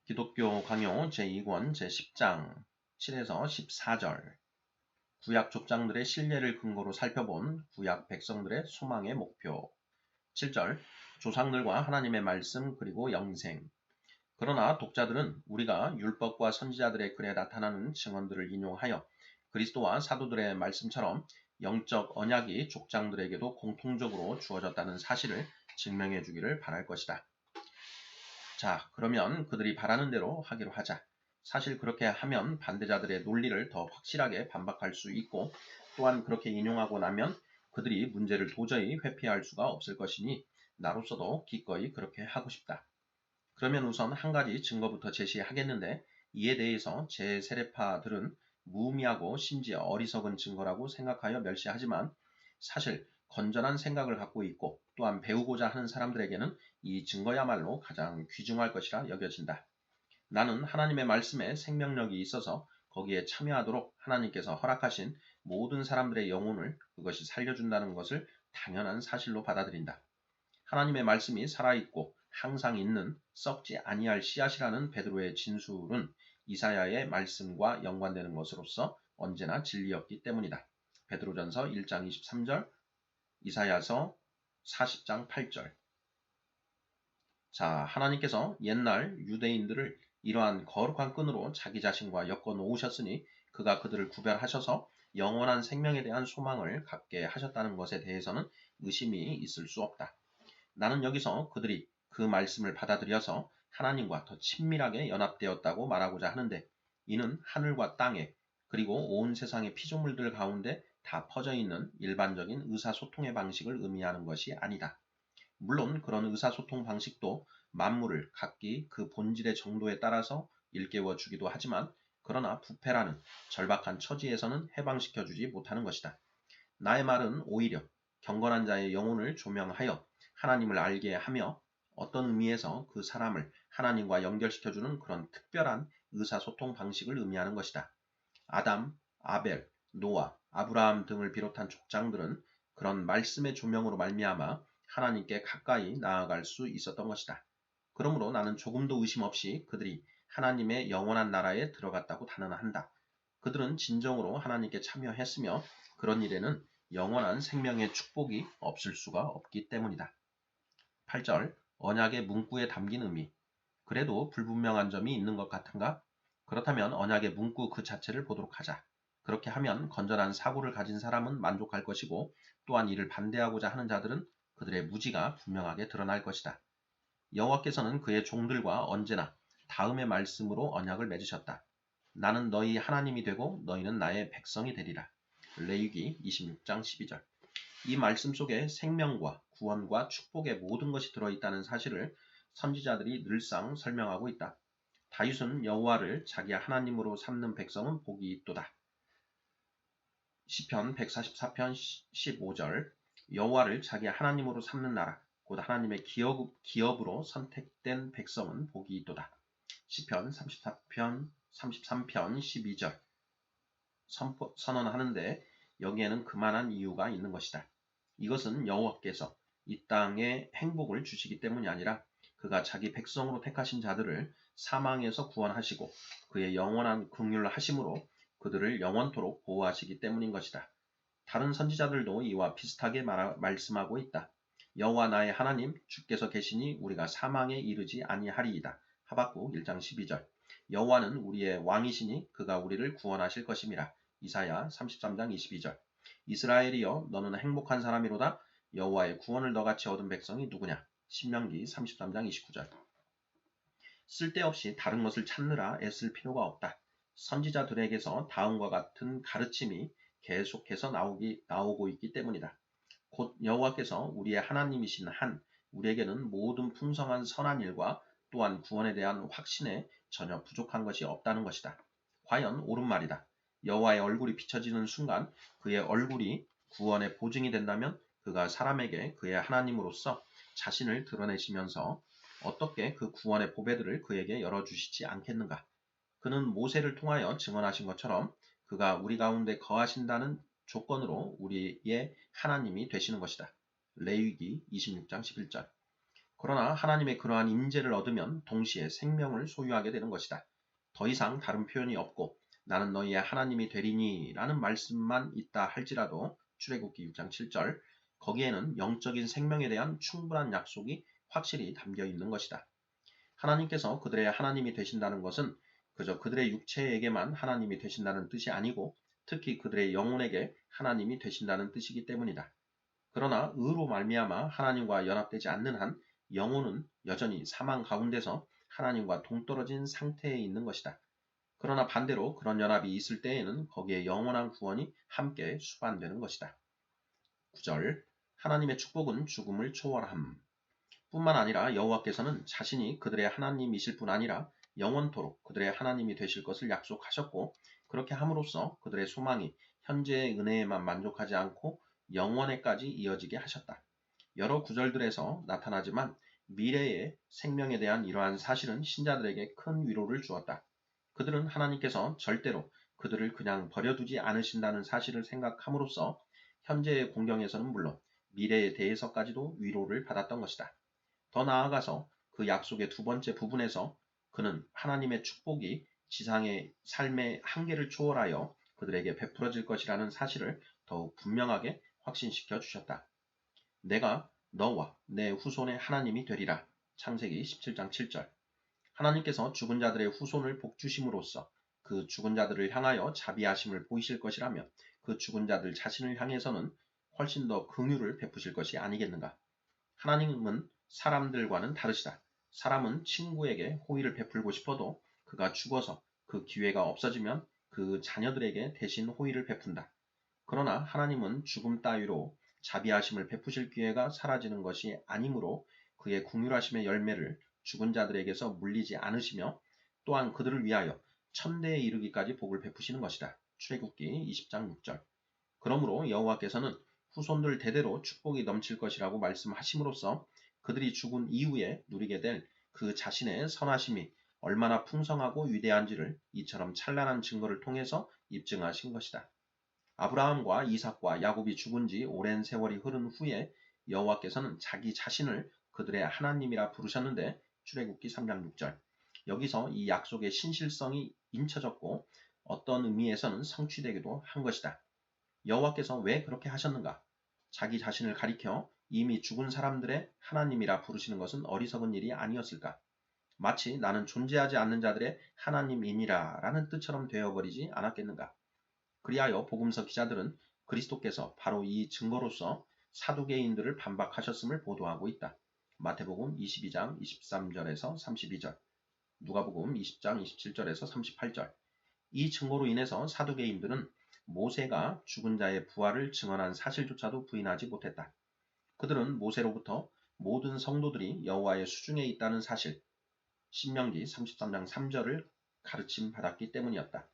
기독교 강요 제2권 제10장 7에서 14절 구약 족장들의 신뢰를 근거로 살펴본 구약 백성들의 소망의 목표 7절 조상들과 하나님의 말씀 그리고 영생 그러나 독자들은 우리가 율법과 선지자들의 글에 나타나는 증언들을 인용하여 그리스도와 사도들의 말씀처럼 영적 언약이 족장들에게도 공통적으로 주어졌다는 사실을 증명해 주기를 바랄 것이다. 자, 그러면 그들이 바라는 대로 하기로 하자. 사실 그렇게 하면 반대자들의 논리를 더 확실하게 반박할 수 있고 또한 그렇게 인용하고 나면 그들이 문제를 도저히 회피할 수가 없을 것이니 나로서도 기꺼이 그렇게 하고 싶다. 그러면 우선 한 가지 증거부터 제시하겠는데 이에 대해서 제 세례파들은 무의미하고 심지어 어리석은 증거라고 생각하여 멸시하지만 사실 건전한 생각을 갖고 있고 또한 배우고자 하는 사람들에게는 이 증거야말로 가장 귀중할 것이라 여겨진다. 나는 하나님의 말씀에 생명력이 있어서 거기에 참여하도록 하나님께서 허락하신 모든 사람들의 영혼을 그것이 살려준다는 것을 당연한 사실로 받아들인다. 하나님의 말씀이 살아있고 항상 있는 썩지 아니할 씨앗이라는 베드로의 진술은 이사야의 말씀과 연관되는 것으로서 언제나 진리였기 때문이다. 베드로전서 1장 23절, 이사야서 40장 8절. 자, 하나님께서 옛날 유대인들을 이러한 거룩한 끈으로 자기 자신과 엮어 놓으셨으니 그가 그들을 구별하셔서 영원한 생명에 대한 소망을 갖게 하셨다는 것에 대해서는 의심이 있을 수 없다. 나는 여기서 그들이 그 말씀을 받아들여서 하나님과 더 친밀하게 연합되었다고 말하고자 하는데 이는 하늘과 땅에 그리고 온 세상의 피조물들 가운데 다 퍼져 있는 일반적인 의사소통의 방식을 의미하는 것이 아니다. 물론 그런 의사소통 방식도 만물을 각기 그 본질의 정도에 따라서 일깨워 주기도 하지만 그러나 부패라는 절박한 처지에서는 해방시켜 주지 못하는 것이다. 나의 말은 오히려 경건한 자의 영혼을 조명하여 하나님을 알게 하며 어떤 의미에서 그 사람을 하나님과 연결시켜주는 그런 특별한 의사소통 방식을 의미하는 것이다. 아담, 아벨, 노아, 아브라함 등을 비롯한 족장들은 그런 말씀의 조명으로 말미암아 하나님께 가까이 나아갈 수 있었던 것이다. 그러므로 나는 조금도 의심 없이 그들이 하나님의 영원한 나라에 들어갔다고 단언한다. 그들은 진정으로 하나님께 참여했으며 그런 일에는 영원한 생명의 축복이 없을 수가 없기 때문이다. 8절 언약의 문구에 담긴 의미 그래도 불분명한 점이 있는 것 같은가? 그렇다면 언약의 문구 그 자체를 보도록 하자. 그렇게 하면 건전한 사고를 가진 사람은 만족할 것이고 또한 이를 반대하고자 하는 자들은 그들의 무지가 분명하게 드러날 것이다. 여호와께서는 그의 종들과 언제나 다음의 말씀으로 언약을 맺으셨다. 나는 너희 하나님이 되고 너희는 나의 백성이 되리라. 레위기 26장 12절 이 말씀 속에 생명과 구원과 축복의 모든 것이 들어있다는 사실을 선지자들이 늘상 설명하고 있다. 다윗은 여호와를 자기 하나님으로 삼는 백성은 복이 있도다. 시편 144편 15절 여호와를 자기 하나님으로 삼는 나라 곧 하나님의 기업으로 선택된 백성은 복이 있도다. 시편 33편 12절 선언하는데 여기에는 그만한 이유가 있는 것이다. 이것은 여호와께서 이 땅에 행복을 주시기 때문이 아니라 그가 자기 백성으로 택하신 자들을 사망에서 구원하시고 그의 영원한 긍휼을 하심으로 그들을 영원토록 보호하시기 때문인 것이다. 다른 선지자들도 이와 비슷하게 말씀하고 있다. 여호와 나의 하나님 주께서 계시니 우리가 사망에 이르지 아니하리이다. 하박국 1장 12절 여호와는 우리의 왕이시니 그가 우리를 구원하실 것임이라. 이사야 33장 22절 이스라엘이여 너는 행복한 사람이로다. 여호와의 구원을 너같이 얻은 백성이 누구냐. 신명기 33장 29절 쓸데없이 다른 것을 찾느라 애쓸 필요가 없다. 선지자들에게서 다음과 같은 가르침이 계속해서 나오고 있기 때문이다. 곧 여호와께서 우리의 하나님이신 한 우리에게는 모든 풍성한 선한 일과 또한 구원에 대한 확신에 전혀 부족한 것이 없다는 것이다. 과연 옳은 말이다. 여호와의 얼굴이 비춰지는 순간 그의 얼굴이 구원의 보증이 된다면 그가 사람에게 그의 하나님으로서 자신을 드러내시면서 어떻게 그 구원의 보배들을 그에게 열어주시지 않겠는가? 그는 모세를 통하여 증언하신 것처럼 그가 우리 가운데 거하신다는 조건으로 우리의 하나님이 되시는 것이다. 레위기 26장 11절 그러나 하나님의 그러한 임재를 얻으면 동시에 생명을 소유하게 되는 것이다. 더 이상 다른 표현이 없고 나는 너희의 하나님이 되리니 라는 말씀만 있다 할지라도 출애굽기 6장 7절 거기에는 영적인 생명에 대한 충분한 약속이 확실히 담겨 있는 것이다. 하나님께서 그들의 하나님이 되신다는 것은 그저 그들의 육체에게만 하나님이 되신다는 뜻이 아니고 특히 그들의 영혼에게 하나님이 되신다는 뜻이기 때문이다. 그러나 의로 말미암아 하나님과 연합되지 않는 한 영혼은 여전히 사망 가운데서 하나님과 동떨어진 상태에 있는 것이다. 그러나 반대로 그런 연합이 있을 때에는 거기에 영원한 구원이 함께 수반되는 것이다. 9절 하나님의 축복은 죽음을 초월함. 뿐만 아니라 여호와께서는 자신이 그들의 하나님이실 뿐 아니라 영원토록 그들의 하나님이 되실 것을 약속하셨고 그렇게 함으로써 그들의 소망이 현재의 은혜에만 만족하지 않고 영원에까지 이어지게 하셨다. 여러 구절들에서 나타나지만 미래의 생명에 대한 이러한 사실은 신자들에게 큰 위로를 주었다. 그들은 하나님께서 절대로 그들을 그냥 버려두지 않으신다는 사실을 생각함으로써 현재의 공경에서는 물론 미래에 대해서까지도 위로를 받았던 것이다. 더 나아가서 그 약속의 두 번째 부분에서 그는 하나님의 축복이 지상의 삶의 한계를 초월하여 그들에게 베풀어질 것이라는 사실을 더욱 분명하게 확신시켜 주셨다. 내가 너와 내 후손의 하나님이 되리라. 창세기 17장 7절. 하나님께서 죽은 자들의 후손을 복주심으로써 그 죽은 자들을 향하여 자비하심을 보이실 것이라면 그 죽은 자들 자신을 향해서는 훨씬 더 긍휼을 베푸실 것이 아니겠는가. 하나님은 사람들과는 다르시다. 사람은 친구에게 호의를 베풀고 싶어도 그가 죽어서 그 기회가 없어지면 그 자녀들에게 대신 호의를 베푼다. 그러나 하나님은 죽음 따위로 자비하심을 베푸실 기회가 사라지는 것이 아니므로 그의 긍휼하심의 열매를 죽은 자들에게서 물리지 않으시며 또한 그들을 위하여 천대에 이르기까지 복을 베푸시는 것이다. 출애굽기 20장 6절. 그러므로 여호와께서는 후손들 대대로 축복이 넘칠 것이라고 말씀하심으로써 그들이 죽은 이후에 누리게 될 그 자신의 선하심이 얼마나 풍성하고 위대한지를 이처럼 찬란한 증거를 통해서 입증하신 것이다. 아브라함과 이삭과 야곱이 죽은 지 오랜 세월이 흐른 후에 여호와께서는 자기 자신을 그들의 하나님이라 부르셨는데 출애굽기 3장 6절. 여기서 이 약속의 신실성이 인쳐졌고 어떤 의미에서는 성취되기도 한 것이다. 여호와께서 왜 그렇게 하셨는가? 자기 자신을 가리켜 이미 죽은 사람들의 하나님이라 부르시는 것은 어리석은 일이 아니었을까? 마치 나는 존재하지 않는 자들의 하나님이니라 라는 뜻처럼 되어버리지 않았겠는가? 그리하여 복음서 기자들은 그리스도께서 바로 이 증거로서 사두개인들을 반박하셨음을 보도하고 있다. 마태복음 22장 23절에서 32절, 누가복음 20장 27절에서 38절. 이 증거로 인해서 사두개인들은 모세가 죽은 자의 부활을 증언한 사실조차도 부인하지 못했다. 그들은 모세로부터 모든 성도들이 여호와의 수중에 있다는 사실, 신명기 33장 3절을 가르침 받았기 때문이었다.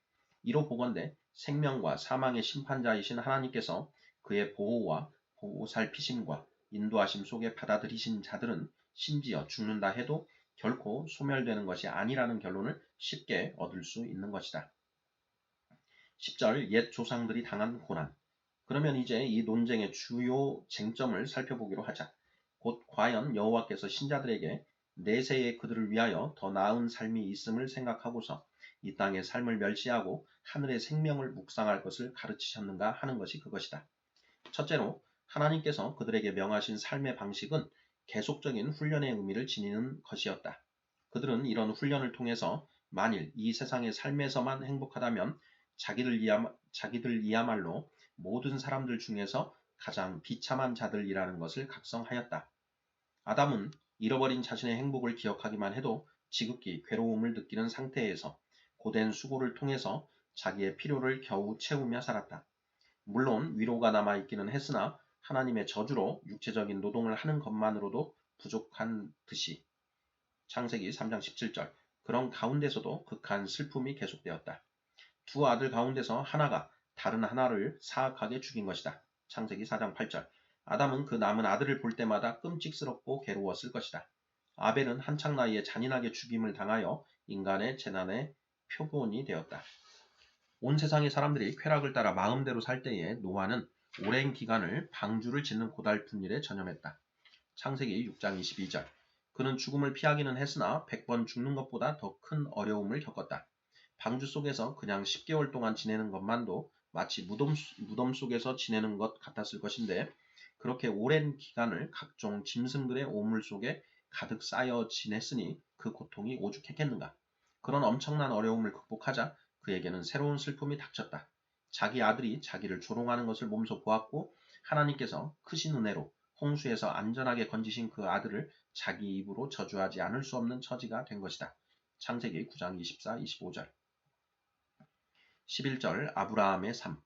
이로 보건대 생명과 사망의 심판자이신 하나님께서 그의 보호와 보살피심과 인도하심 속에 받아들이신 자들은 심지어 죽는다 해도 결코 소멸되는 것이 아니라는 결론을 쉽게 얻을 수 있는 것이다. 10절 옛 조상들이 당한 고난. 그러면 이제 이 논쟁의 주요 쟁점을 살펴보기로 하자. 곧 과연 여호와께서 신자들에게 내세에 그들을 위하여 더 나은 삶이 있음을 생각하고서 이 땅의 삶을 멸시하고 하늘의 생명을 묵상할 것을 가르치셨는가 하는 것이 그것이다. 첫째로 하나님께서 그들에게 명하신 삶의 방식은 계속적인 훈련의 의미를 지니는 것이었다. 그들은 이런 훈련을 통해서 만일 이 세상의 삶에서만 행복하다면 자기들이야말로 모든 사람들 중에서 가장 비참한 자들이라는 것을 각성하였다. 아담은 잃어버린 자신의 행복을 기억하기만 해도 지극히 괴로움을 느끼는 상태에서 고된 수고를 통해서 자기의 필요를 겨우 채우며 살았다. 물론 위로가 남아있기는 했으나 하나님의 저주로 육체적인 노동을 하는 것만으로도 부족한 듯이 창세기 3장 17절 그런 가운데서도 극한 슬픔이 계속되었다. 두 아들 가운데서 하나가 다른 하나를 사악하게 죽인 것이다. 창세기 4장 8절. 아담은 그 남은 아들을 볼 때마다 끔찍스럽고 괴로웠을 것이다. 아벨은 한창 나이에 잔인하게 죽임을 당하여 인간의 재난의 표본이 되었다. 온 세상의 사람들이 쾌락을 따라 마음대로 살 때에 노아는 오랜 기간을 방주를 짓는 고달픈 일에 전념했다. 창세기 6장 22절. 그는 죽음을 피하기는 했으나 100번 죽는 것보다 더 큰 어려움을 겪었다. 방주 속에서 그냥 10개월 동안 지내는 것만도 마치 무덤 속에서 지내는 것 같았을 것인데 그렇게 오랜 기간을 각종 짐승들의 오물 속에 가득 쌓여 지냈으니 그 고통이 오죽했겠는가. 그런 엄청난 어려움을 극복하자 그에게는 새로운 슬픔이 닥쳤다. 자기 아들이 자기를 조롱하는 것을 몸소 보았고 하나님께서 크신 은혜로 홍수에서 안전하게 건지신 그 아들을 자기 입으로 저주하지 않을 수 없는 처지가 된 것이다. 창세기 9장 24, 25절 11절 아브라함의 삶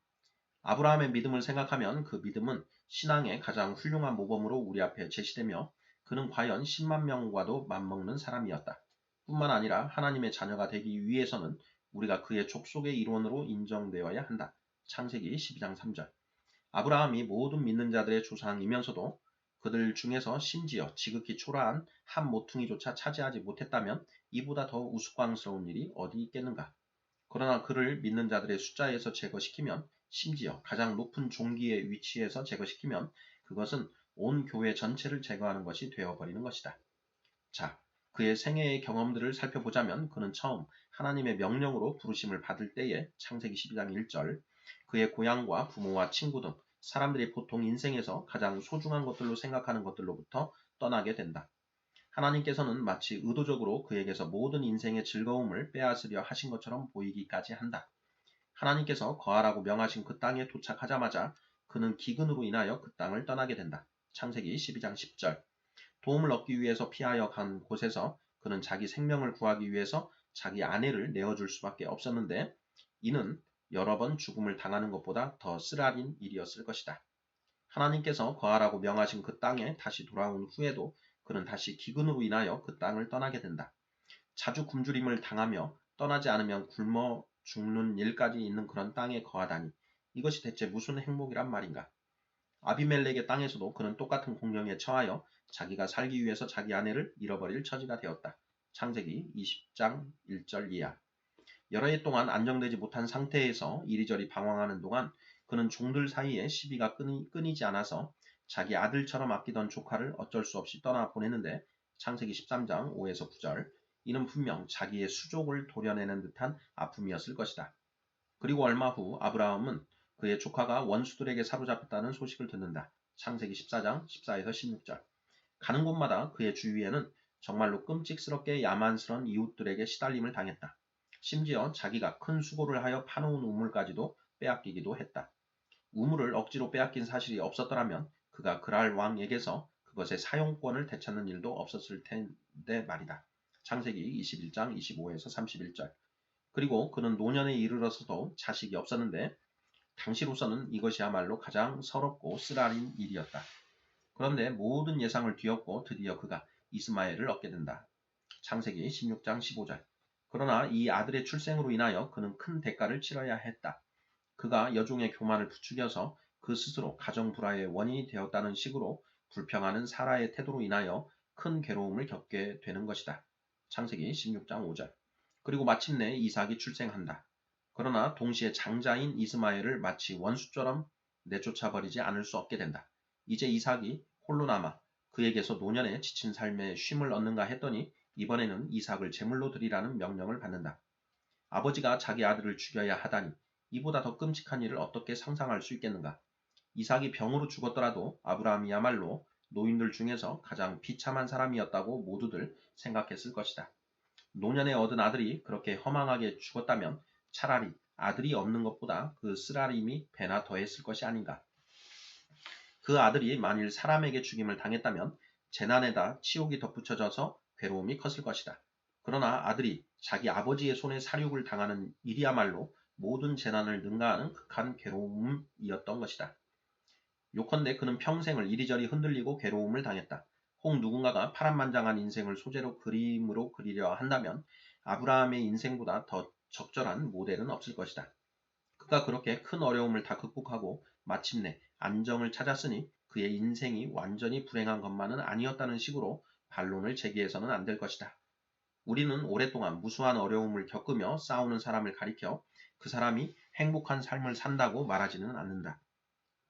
아브라함의 믿음을 생각하면 그 믿음은 신앙의 가장 훌륭한 모범으로 우리 앞에 제시되며 그는 과연 10만 명과도 맞먹는 사람이었다. 뿐만 아니라 하나님의 자녀가 되기 위해서는 우리가 그의 족속의 일원으로 인정되어야 한다. 창세기 12장 3절 아브라함이 모든 믿는 자들의 조상이면서도 그들 중에서 심지어 지극히 초라한 한 모퉁이조차 차지하지 못했다면 이보다 더 우스꽝스러운 일이 어디 있겠는가. 그러나 그를 믿는 자들의 숫자에서 제거시키면 심지어 가장 높은 종기의 위치에서 제거시키면 그것은 온 교회 전체를 제거하는 것이 되어버리는 것이다. 자, 그의 생애의 경험들을 살펴보자면 그는 처음 하나님의 명령으로 부르심을 받을 때에 창세기 12장 1절 그의 고향과 부모와 친구 등 사람들이 보통 인생에서 가장 소중한 것들로 생각하는 것들로부터 떠나게 된다. 하나님께서는 마치 의도적으로 그에게서 모든 인생의 즐거움을 빼앗으려 하신 것처럼 보이기까지 한다. 하나님께서 거하라고 명하신 그 땅에 도착하자마자 그는 기근으로 인하여 그 땅을 떠나게 된다. 창세기 12장 10절 도움을 얻기 위해서 피하여 간 곳에서 그는 자기 생명을 구하기 위해서 자기 아내를 내어줄 수밖에 없었는데 이는 여러 번 죽음을 당하는 것보다 더 쓰라린 일이었을 것이다. 하나님께서 거하라고 명하신 그 땅에 다시 돌아온 후에도 그는 다시 기근으로 인하여 그 땅을 떠나게 된다. 자주 굶주림을 당하며 떠나지 않으면 굶어 죽는 일까지 있는 그런 땅에 거하다니 이것이 대체 무슨 행복이란 말인가. 아비멜렉의 땅에서도 그는 똑같은 공경에 처하여 자기가 살기 위해서 자기 아내를 잃어버릴 처지가 되었다. 창세기 20장 1절 이하 여러 해 동안 안정되지 못한 상태에서 이리저리 방황하는 동안 그는 종들 사이에 시비가 끊이지 않아서 자기 아들처럼 아끼던 조카를 어쩔 수 없이 떠나 보내는데 창세기 13장 5에서 9절 이는 분명 자기의 수족을 도려내는 듯한 아픔이었을 것이다. 그리고 얼마 후 아브라함은 그의 조카가 원수들에게 사로잡혔다는 소식을 듣는다. 창세기 14장 14에서 16절 가는 곳마다 그의 주위에는 정말로 끔찍스럽게 야만스런 이웃들에게 시달림을 당했다. 심지어 자기가 큰 수고를 하여 파놓은 우물까지도 빼앗기기도 했다. 우물을 억지로 빼앗긴 사실이 없었더라면 그가 그랄 왕에게서 그것의 사용권을 되찾는 일도 없었을 텐데 말이다. 창세기 21장 25에서 31절 그리고 그는 노년에 이르러서도 자식이 없었는데 당시로서는 이것이야말로 가장 서럽고 쓰라린 일이었다. 그런데 모든 예상을 뒤엎고 드디어 그가 이스마엘을 얻게 된다. 창세기 16장 15절 그러나 이 아들의 출생으로 인하여 그는 큰 대가를 치러야 했다. 그가 여종의 교만을 부추겨서 그 스스로 가정 불화의 원인이 되었다는 식으로 불평하는 사라의 태도로 인하여 큰 괴로움을 겪게 되는 것이다. 창세기 16장 5절 그리고 마침내 이삭이 출생한다. 그러나 동시에 장자인 이스마엘을 마치 원수처럼 내쫓아버리지 않을 수 없게 된다. 이제 이삭이 홀로 남아 그에게서 노년에 지친 삶에 쉼을 얻는가 했더니 이번에는 이삭을 제물로 드리라는 명령을 받는다. 아버지가 자기 아들을 죽여야 하다니 이보다 더 끔찍한 일을 어떻게 상상할 수 있겠는가. 이삭이 병으로 죽었더라도 아브라함이야말로 노인들 중에서 가장 비참한 사람이었다고 모두들 생각했을 것이다. 노년에 얻은 아들이 그렇게 허망하게 죽었다면 차라리 아들이 없는 것보다 그 쓰라림이 배나 더했을 것이 아닌가. 그 아들이 만일 사람에게 죽임을 당했다면 재난에다 치욕이 덧붙여져서 괴로움이 컸을 것이다. 그러나 아들이 자기 아버지의 손에 사륙을 당하는 일이야말로 모든 재난을 능가하는 극한 괴로움이었던 것이다. 요컨대 그는 평생을 이리저리 흔들리고 괴로움을 당했다. 혹 누군가가 파란만장한 인생을 소재로 그림으로 그리려 한다면 아브라함의 인생보다 더 적절한 모델은 없을 것이다. 그가 그렇게 큰 어려움을 다 극복하고 마침내 안정을 찾았으니 그의 인생이 완전히 불행한 것만은 아니었다는 식으로 반론을 제기해서는 안 될 것이다. 우리는 오랫동안 무수한 어려움을 겪으며 싸우는 사람을 가리켜 그 사람이 행복한 삶을 산다고 말하지는 않는다.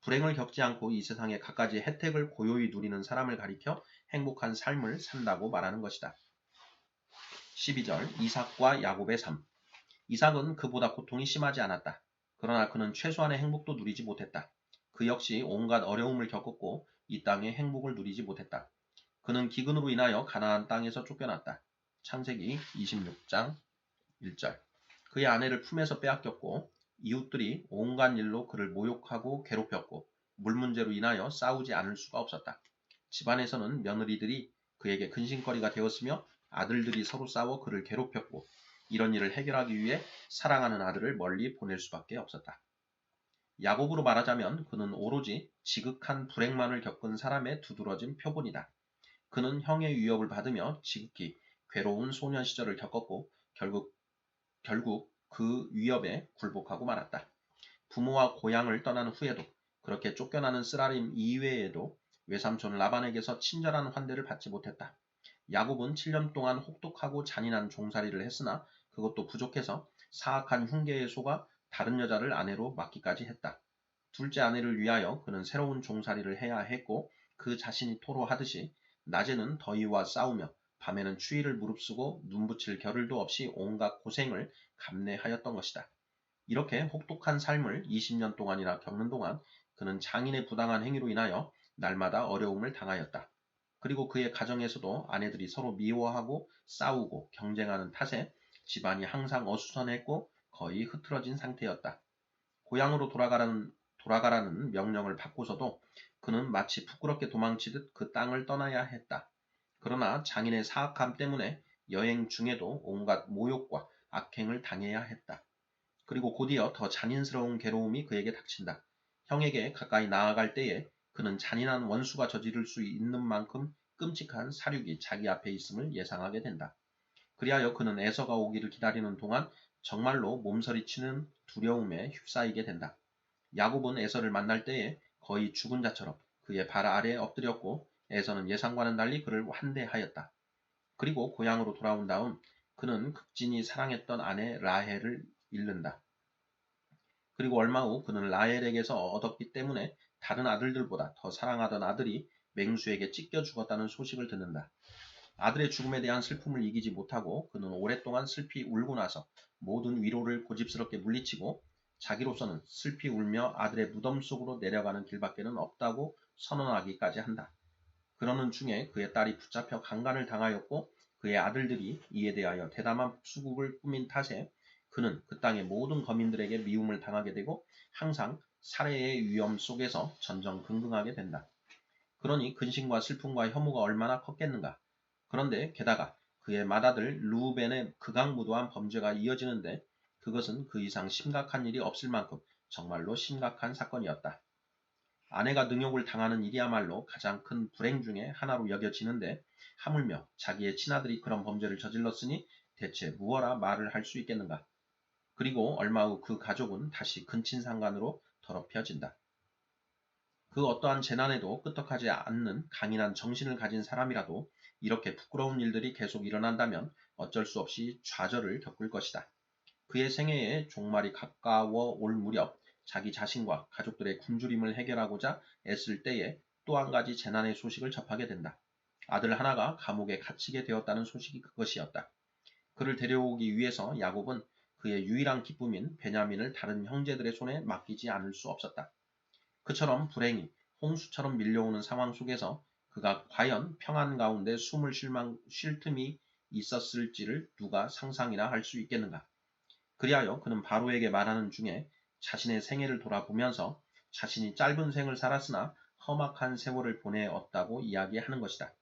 불행을 겪지 않고 이 세상의 갖가지 혜택을 고요히 누리는 사람을 가리켜 행복한 삶을 산다고 말하는 것이다. 12절 이삭과 야곱의 삶. 이삭은 그보다 고통이 심하지 않았다. 그러나 그는 최소한의 행복도 누리지 못했다. 그 역시 온갖 어려움을 겪었고 이 땅의 행복을 누리지 못했다. 그는 기근으로 인하여 가나안 땅에서 쫓겨났다. 창세기 26장 1절. 그의 아내를 품에서 빼앗겼고 이웃들이 온갖 일로 그를 모욕하고 괴롭혔고 물 문제로 인하여 싸우지 않을 수가 없었다. 집안에서는 며느리들이 그에게 근심거리가 되었으며 아들들이 서로 싸워 그를 괴롭혔고 이런 일을 해결하기 위해 사랑하는 아들을 멀리 보낼 수밖에 없었다. 야곱으로 말하자면 그는 오로지 지극한 불행만을 겪은 사람의 두드러진 표본이다. 그는 형의 위협을 받으며 지극히 괴로운 소년 시절을 겪었고 결국 그 위협에 굴복하고 말았다. 부모와 고향을 떠난 후에도 그렇게 쫓겨나는 쓰라림 이외에도 외삼촌 라반에게서 친절한 환대를 받지 못했다. 야곱은 7년 동안 혹독하고 잔인한 종살이를 했으나 그것도 부족해서 사악한 흉계에 속아 다른 여자를 아내로 맡기까지 했다. 둘째 아내를 위하여 그는 새로운 종살이를 해야 했고 그 자신이 토로하듯이 낮에는 더위와 싸우며 밤에는 추위를 무릅쓰고 눈붙일 겨를도 없이 온갖 고생을 감내하였던 것이다. 이렇게 혹독한 삶을 20년 동안이나 겪는 동안 그는 장인의 부당한 행위로 인하여 날마다 어려움을 당하였다. 그리고 그의 가정에서도 아내들이 서로 미워하고 싸우고 경쟁하는 탓에 집안이 항상 어수선했고 거의 흐트러진 상태였다. 고향으로 돌아가라는 명령을 받고서도 그는 마치 부끄럽게 도망치듯 그 땅을 떠나야 했다. 그러나 장인의 사악함 때문에 여행 중에도 온갖 모욕과 악행을 당해야 했다. 그리고 곧이어 더 잔인스러운 괴로움이 그에게 닥친다. 형에게 가까이 나아갈 때에 그는 잔인한 원수가 저지를 수 있는 만큼 끔찍한 사륙이 자기 앞에 있음을 예상하게 된다. 그리하여 그는 에서가 오기를 기다리는 동안 정말로 몸서리치는 두려움에 휩싸이게 된다. 야곱은 에서를 만날 때에 거의 죽은 자처럼 그의 발 아래에 엎드렸고 에서는 예상과는 달리 그를 환대하였다. 그리고 고향으로 돌아온 다음 그는 극진히 사랑했던 아내 라헬을 잃는다. 그리고 얼마 후 그는 라헬에게서 얻었기 때문에 다른 아들들보다 더 사랑하던 아들이 맹수에게 찢겨 죽었다는 소식을 듣는다. 아들의 죽음에 대한 슬픔을 이기지 못하고 그는 오랫동안 슬피 울고 나서 모든 위로를 고집스럽게 물리치고 자기로서는 슬피 울며 아들의 무덤 속으로 내려가는 길밖에는 없다고 선언하기까지 한다. 그러는 중에 그의 딸이 붙잡혀 강간을 당하였고 그의 아들들이 이에 대하여 대담한 수국을 꾸민 탓에 그는 그 땅의 모든 거민들에게 미움을 당하게 되고 항상 살해의 위험 속에서 전전긍긍하게 된다. 그러니 근심과 슬픔과 혐오가 얼마나 컸겠는가. 그런데 게다가 그의 맏아들 르우벤의 극악무도한 범죄가 이어지는데 그것은 그 이상 심각한 일이 없을 만큼 정말로 심각한 사건이었다. 아내가 능욕을 당하는 일이야말로 가장 큰 불행 중에 하나로 여겨지는데 하물며 자기의 친아들이 그런 범죄를 저질렀으니 대체 무엇라 말을 할 수 있겠는가. 그리고 얼마 후 그 가족은 다시 근친상간으로 더럽혀진다. 그 어떠한 재난에도 끄떡하지 않는 강인한 정신을 가진 사람이라도 이렇게 부끄러운 일들이 계속 일어난다면 어쩔 수 없이 좌절을 겪을 것이다. 그의 생애에 종말이 가까워 올 무렵 자기 자신과 가족들의 굶주림을 해결하고자 애쓸 때에 또 한 가지 재난의 소식을 접하게 된다. 아들 하나가 감옥에 갇히게 되었다는 소식이 그것이었다. 그를 데려오기 위해서 야곱은 그의 유일한 기쁨인 베냐민을 다른 형제들의 손에 맡기지 않을 수 없었다. 그처럼 불행이 홍수처럼 밀려오는 상황 속에서 그가 과연 평안 가운데 숨을 쉴 틈이 있었을지를 누가 상상이나 할 수 있겠는가. 그리하여 그는 바로에게 말하는 중에 자신의 생애를 돌아보면서 자신이 짧은 생을 살았으나 험악한 세월을 보내었다고 이야기하는 것이다.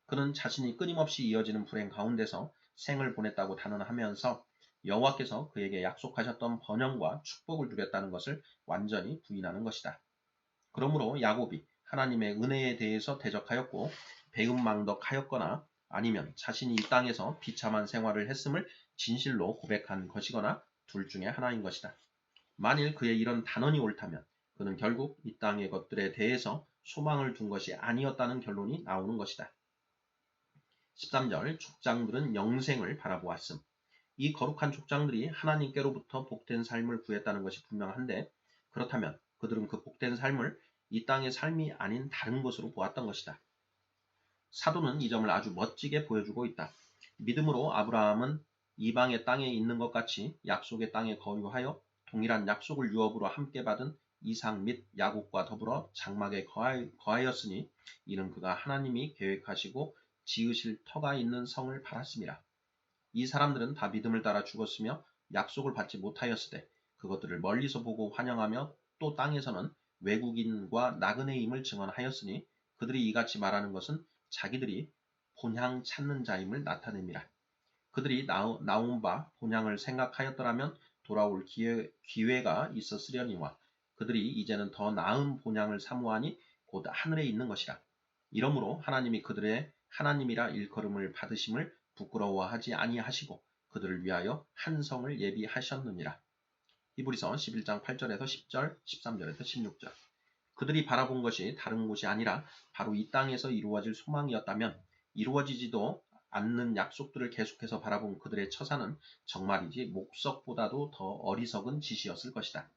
그는 자신이 끊임없이 이어지는 불행 가운데서 생을 보냈다고 단언하면서 여호와께서 그에게 약속하셨던 번영과 축복을 누렸다는 것을 완전히 부인하는 것이다. 그러므로 야곱이 하나님의 은혜에 대해서 대적하였고 배은망덕하였거나 아니면 자신이 이 땅에서 비참한 생활을 했음을 진실로 고백한 것이거나 둘 중에 하나인 것이다. 만일 그의 이런 단언이 옳다면 그는 결국 이 땅의 것들에 대해서 소망을 둔 것이 아니었다는 결론이 나오는 것이다. 13절 족장들은 영생을 바라보았음. 이 거룩한 족장들이 하나님께로부터 복된 삶을 구했다는 것이 분명한데 그렇다면 그들은 그 복된 삶을 이 땅의 삶이 아닌 다른 것으로 보았던 것이다. 사도는 이 점을 아주 멋지게 보여주고 있다. 믿음으로 아브라함은 이방의 땅에 있는 것 같이 약속의 땅에 거류하여 동일한 약속을 유업으로 함께 받은 이삭 및 야곱과 더불어 장막에 거하였으니 이는 그가 하나님이 계획하시고 지으실 터가 있는 성을 바랐습니다. 이 사람들은 다 믿음을 따라 죽었으며 약속을 받지 못하였으되 그것들을 멀리서 보고 환영하며 또 땅에서는 외국인과 나그네임을 증언하였으니 그들이 이같이 말하는 것은 자기들이 본향 찾는 자임을 나타냅니다. 그들이 나온 바 본향을 생각하였더라면 돌아올 기회가 있었으려니와 그들이 이제는 더 나은 본향을 사모하니 곧 하늘에 있는 것이라. 이러므로 하나님이 그들의 하나님이라 일컬음을 받으심을 부끄러워하지 아니하시고 그들을 위하여 한 성을 예비하셨느니라. 히브리서 11장 8절에서 10절, 13절에서 16절. 그들이 바라본 것이 다른 곳이 아니라 바로 이 땅에서 이루어질 소망이었다면 이루어지지도 않는 약속들을 계속해서 바라본 그들의 처사는 정말이지 목석보다도 더 어리석은 짓이었을 것이다.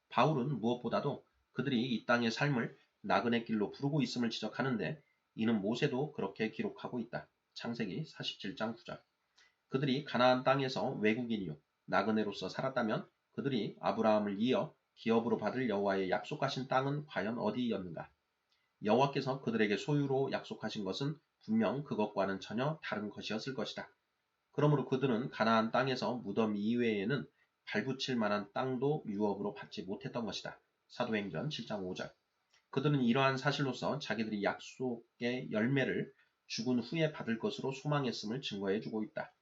바울은 무엇보다도 그들이 이 땅의 삶을 나그네 길로 부르고 있음을 지적하는데 이는 모세도 그렇게 기록하고 있다. 창세기 47장 9절. 그들이 가나안 땅에서 외국인이요 나그네로서 살았다면 그들이 아브라함을 이어 기업으로 받을 여호와의 약속하신 땅은 과연 어디였는가? 여호와께서 그들에게 소유로 약속하신 것은 분명 그것과는 전혀 다른 것이었을 것이다. 그러므로 그들은 가나안 땅에서 무덤 이외에는 발붙일 만한 땅도 유업으로 받지 못했던 것이다. 사도행전 7장 5절. 그들은 이러한 사실로서 자기들이 약속의 열매를 죽은 후에 받을 것으로 소망했음을 증거해주고 있다.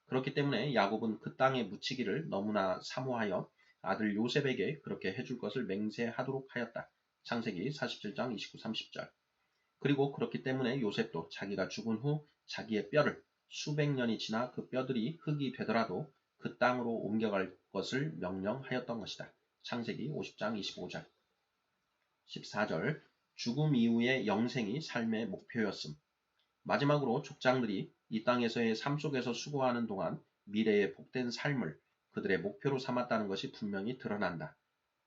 그렇기 때문에 야곱은 그 땅에 묻히기를 너무나 사모하여 아들 요셉에게 그렇게 해줄 것을 맹세하도록 하였다. 창세기 47장 29, 30절. 그리고 그렇기 때문에 요셉도 자기가 죽은 후 자기의 뼈를 수백 년이 지나 그 뼈들이 흙이 되더라도 그 땅으로 옮겨갈 것을 명령하였던 것이다. 창세기 50장 25절. 14절. 죽음 이후의 영생이 삶의 목표였음. 마지막으로 족장들이 이 땅에서의 삶 속에서 수고하는 동안 미래의 복된 삶을 그들의 목표로 삼았다는 것이 분명히 드러난다.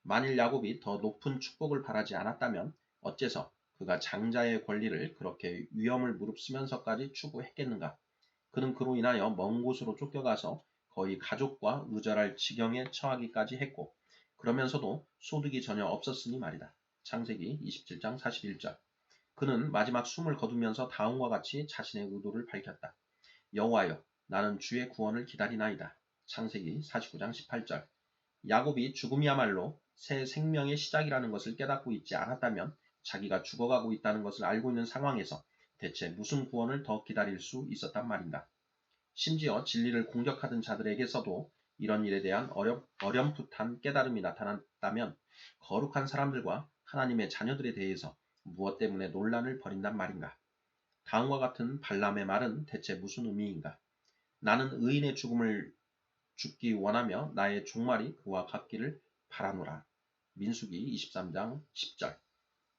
만일 야곱이 더 높은 축복을 바라지 않았다면 어째서 그가 장자의 권리를 그렇게 위험을 무릅쓰면서까지 추구했겠는가? 그는 그로 인하여 먼 곳으로 쫓겨가서 거의 가족과 의절할 지경에 처하기까지 했고 그러면서도 소득이 전혀 없었으니 말이다. 창세기 27장 41절. 그는 마지막 숨을 거두면서 다음과 같이 자신의 의도를 밝혔다. 여호와여, 나는 주의 구원을 기다리나이다. 창세기 49장 18절. 야곱이 죽음이야말로 새 생명의 시작이라는 것을 깨닫고 있지 않았다면 자기가 죽어가고 있다는 것을 알고 있는 상황에서 대체 무슨 구원을 더 기다릴 수 있었단 말인가. 심지어 진리를 공격하던 자들에게서도 이런 일에 대한 어렴풋한 깨달음이 나타났다면 거룩한 사람들과 하나님의 자녀들에 대해서 무엇 때문에 논란을 벌인단 말인가. 다음과 같은 발람의 말은 대체 무슨 의미인가. 나는 의인의 죽음을 죽기 원하며 나의 종말이 그와 같기를 바라노라. 민수기 23장 10절.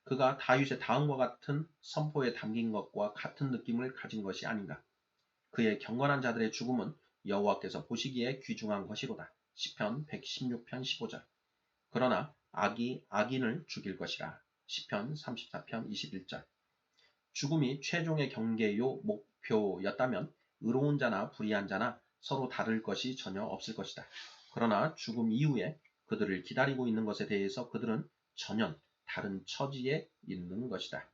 그가 다윗의 다음과 같은 선포에 담긴 것과 같은 느낌을 가진 것이 아닌가. 그의 경건한 자들의 죽음은 여호와께서 보시기에 귀중한 것이로다. 시편 116편 15절. 그러나 악이 악인을 죽일 것이라. 시편 34편 21절. 죽음이 최종의 경계요 목표였다면 의로운 자나 불의한 자나 서로 다를 것이 전혀 없을 것이다. 그러나 죽음 이후에 그들을 기다리고 있는 것에 대해서 그들은 전혀 다른 처지에 있는 것이다.